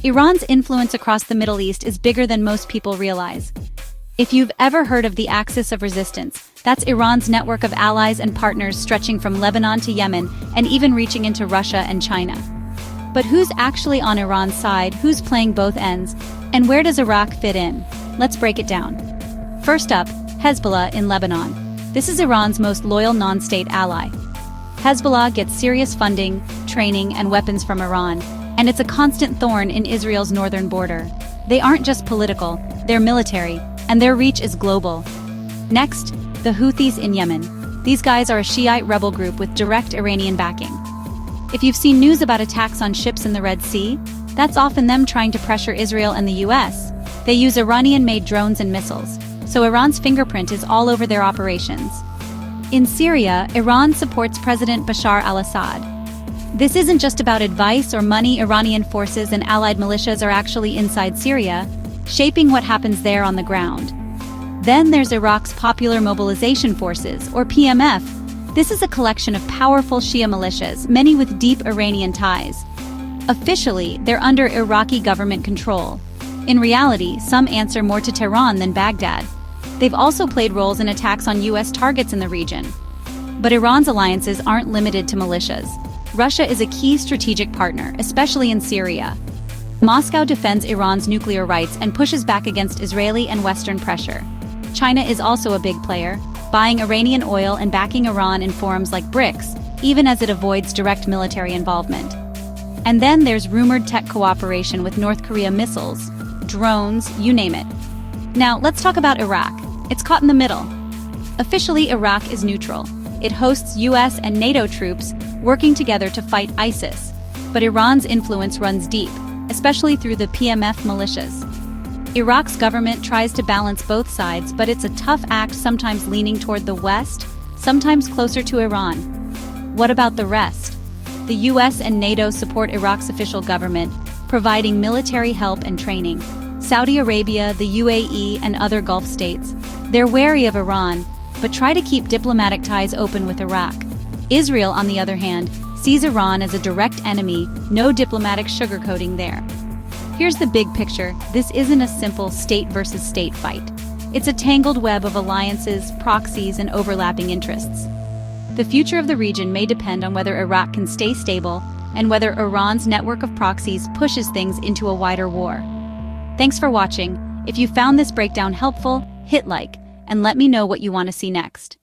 Iran's influence across the Middle East is bigger than most people realize. If you've ever heard of the Axis of Resistance, that's Iran's network of allies and partners stretching from Lebanon to Yemen and even reaching into Russia and China. But who's actually on Iran's side, who's playing both ends, and where does Iraq fit in? Let's break it down. First up, Hezbollah in Lebanon. This is Iran's most loyal non-state ally. Hezbollah gets serious funding, training, and weapons from Iran, and it's a constant thorn in Israel's northern border. They aren't just political, they're military, and their reach is global. Next, the Houthis in Yemen. These guys are a Shiite rebel group with direct Iranian backing. If you've seen news about attacks on ships in the Red Sea, that's often them trying to pressure Israel and the US. They use Iranian-made drones and missiles, so Iran's fingerprint is all over their operations. In Syria, Iran supports President Bashar al-Assad. This isn't just about advice or money. Iranian forces and allied militias are actually inside Syria, shaping what happens there on the ground. Then there's Iraq's Popular Mobilization Forces, or PMF. This is a collection of powerful Shia militias, many with deep Iranian ties. Officially, they're under Iraqi government control. In reality, some answer more to Tehran than Baghdad. They've also played roles in attacks on US targets in the region. But Iran's alliances aren't limited to militias. Russia is a key strategic partner, especially in Syria. Moscow defends Iran's nuclear rights and pushes back against Israeli and Western pressure. China is also a big player, buying Iranian oil and backing Iran in forums like BRICS, even as it avoids direct military involvement. And then there's rumored tech cooperation with North Korea missiles, drones, you name it. Now, let's talk about Iraq. It's caught in the middle. Officially, Iraq is neutral. It hosts US and NATO troops working together to fight ISIS. But Iran's influence runs deep, especially through the PMF militias. Iraq's government tries to balance both sides, but it's a tough act, sometimes leaning toward the West, sometimes closer to Iran. What about the rest? The US and NATO support Iraq's official government, providing military help and training. Saudi Arabia, the UAE, and other Gulf states, they're wary of Iran, but try to keep diplomatic ties open with Iraq. Israel, on the other hand, sees Iran as a direct enemy, no diplomatic sugarcoating there. Here's the big picture. This isn't a simple state versus state fight. It's a tangled web of alliances, proxies, and overlapping interests. The future of the region may depend on whether Iraq can stay stable and whether Iran's network of proxies pushes things into a wider war. Thanks for watching. If you found this breakdown helpful, hit like, and let me know what you want to see next.